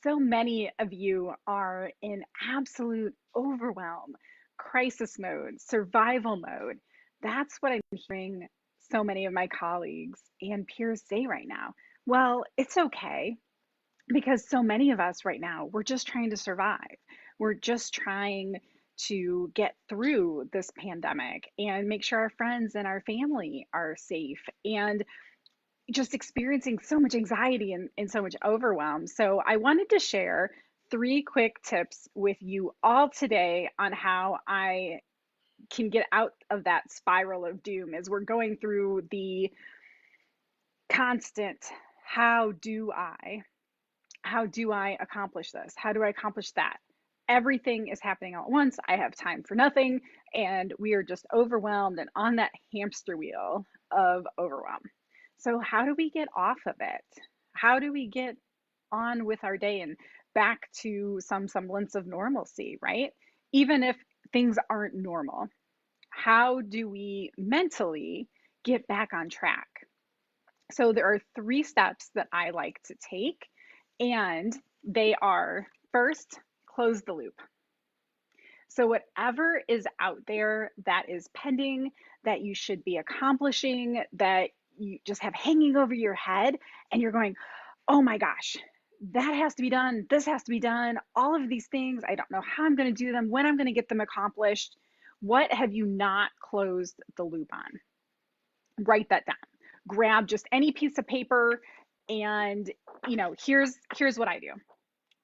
So many of you are in absolute overwhelm, crisis mode, survival mode. That's what I'm hearing so many of my colleagues and peers say right now. Well, it's okay because so many of us right now, we're just trying to survive. We're just trying to get through this pandemic and make sure our friends and our family are safe. And just experiencing so much anxiety and so much overwhelm. So, I wanted to share three quick tips with you all today on how I can get out of that spiral of doom as we're going through the constant how do I? How do I accomplish this? How do I accomplish that? Everything is happening all at once. I have time for nothing, and we are just overwhelmed and on that hamster wheel of overwhelm. So, how do we get off of it? How do we get on with our day and back to some semblance of normalcy, right? Even if things aren't normal, how do we mentally get back on track? So, there are three steps that I like to take, and they are first, close the loop. So, whatever is out there that is pending, that you should be accomplishing, that you just have hanging over your head, and you're going, oh my gosh, that has to be done. This has to be done. All of these things, I don't know how I'm going to do them, when I'm going to get them accomplished. What have you not closed the loop on? Write that down. Grab just any piece of paper, and here's what I do.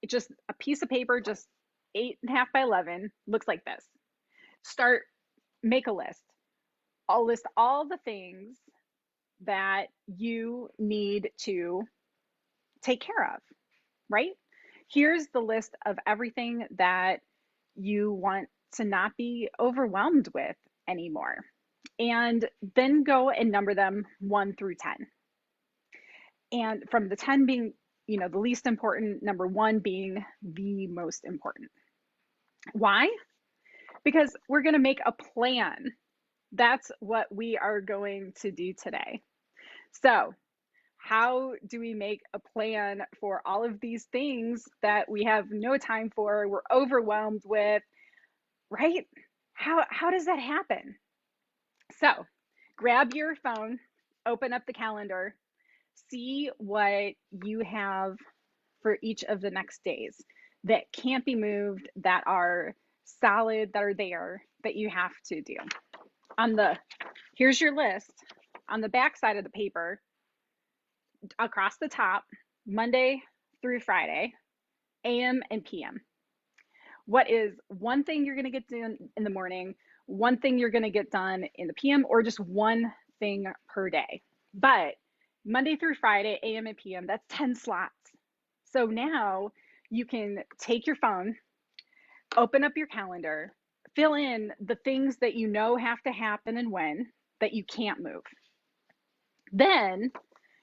It's just a piece of paper, just 8.5 by 11, looks like this. Start, make a list. I'll list all the things that you need to take care of, right? Here's the list of everything that you want to not be overwhelmed with anymore. And then go and number them 1 through 10. And from the 10 being, the least important, number 1 being the most important. Why? Because we're going to make a plan. That's what we are going to do today. So, how do we make a plan for all of these things that we have no time for, we're overwhelmed with, right? How does that happen? So, grab your phone, open up the calendar, see what you have for each of the next days that can't be moved, that are solid, that are there, that you have to do. Here's your list. On the back side of the paper, across the top, Monday through Friday, AM and PM. What is one thing you're going to get done in the morning, one thing you're going to get done in the PM, or just one thing per day? But Monday through Friday, AM and PM, that's 10 slots. So now you can take your phone, open up your calendar, fill in the things that you know have to happen and when that you can't move. Then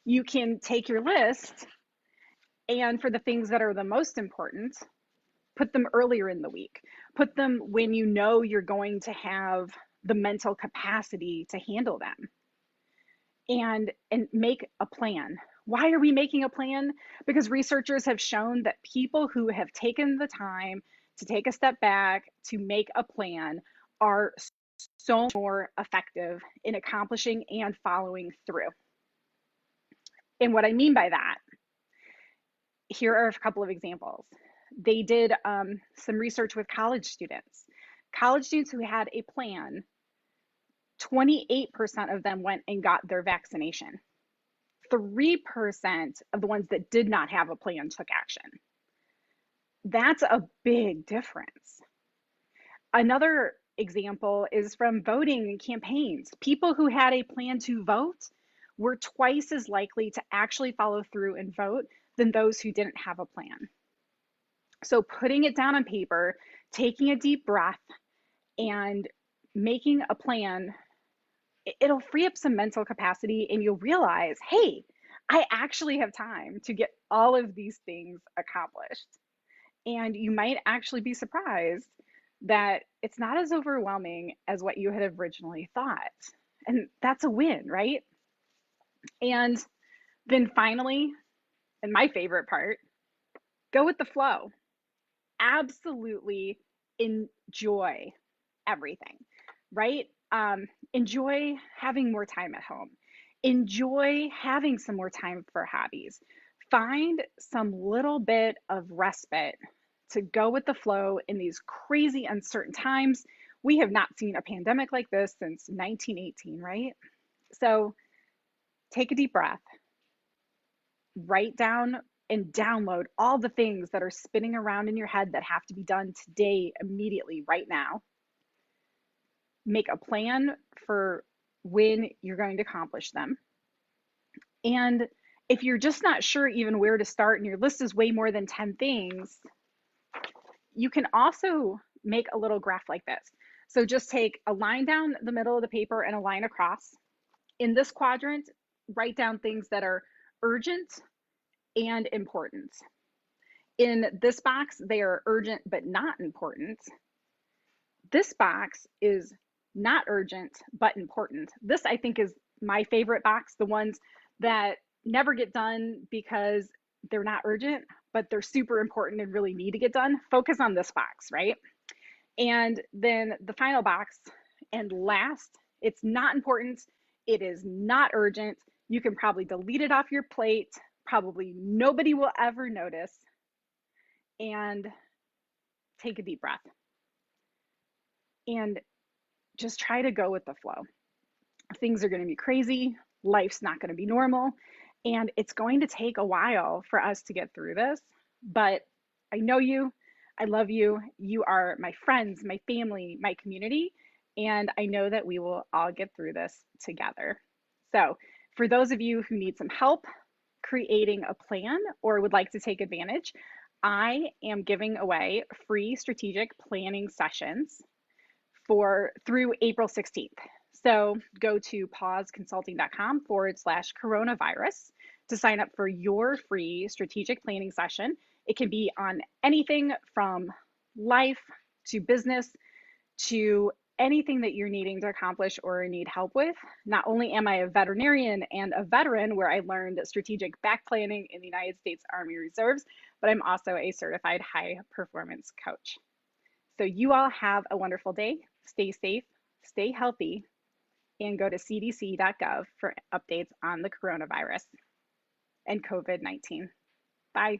you can take your list, and for the things that are the most important, put them earlier in the week. Put them when you know you're going to have the mental capacity to handle them. And make a plan. Why are we making a plan? Because researchers have shown that people who have taken the time to take a step back, to make a plan, are so more effective in accomplishing and following through. And what I mean by that, here are a couple of examples. They did some research with college students. College students who had a plan, 28% of them went and got their vaccination. 3% of the ones that did not have a plan took action. That's a big difference. Another example is from voting and campaigns. People who had a plan to vote were twice as likely to actually follow through and vote than those who didn't have a plan. So putting it down on paper, taking a deep breath, and making a plan, it'll free up some mental capacity, and you'll realize, hey, I actually have time to get all of these things accomplished. And you might actually be surprised that it's not as overwhelming as what you had originally thought. And that's a win, right? And then finally, and my favorite part, Go with the flow. Absolutely enjoy everything, right? Enjoy having more time at home. Enjoy having some more time for hobbies. Find some little bit of respite to go with the flow in these crazy uncertain times. We have not seen a pandemic like this since 1918, right? So take a deep breath, write down and download all the things that are spinning around in your head that have to be done today, immediately, right now. Make a plan for when you're going to accomplish them. And if you're just not sure even where to start and your list is way more than 10 things, you can also make a little graph like this. So just take a line down the middle of the paper and a line across. In this quadrant, write down things that are urgent and important. In this box, they are urgent but not important. This box is not urgent but important. This, I think, is my favorite box, the ones that never get done because they're not urgent, but they're super important and really need to get done. Focus on this box, right? And then the final box and last, it's not important. It is not urgent. You can probably delete it off your plate. Probably nobody will ever notice. And take a deep breath and just try to go with the flow. Things are going to be crazy. Life's not going to be normal. And it's going to take a while for us to get through this. But I know you. I love you. You are my friends, my family, my community. And I know that we will all get through this together. So, for those of you who need some help creating a plan or would like to take advantage, I am giving away free strategic planning sessions for through April 16th. So go to pauseconsulting.com/coronavirus to sign up for your free strategic planning session. It can be on anything from life to business to anything that you're needing to accomplish or need help with. Not only am I a veterinarian and a veteran where I learned strategic back planning in the United States Army Reserves, but I'm also a certified high performance coach. So you all have a wonderful day. Stay safe, stay healthy, and go to cdc.gov for updates on the coronavirus and COVID-19. Bye.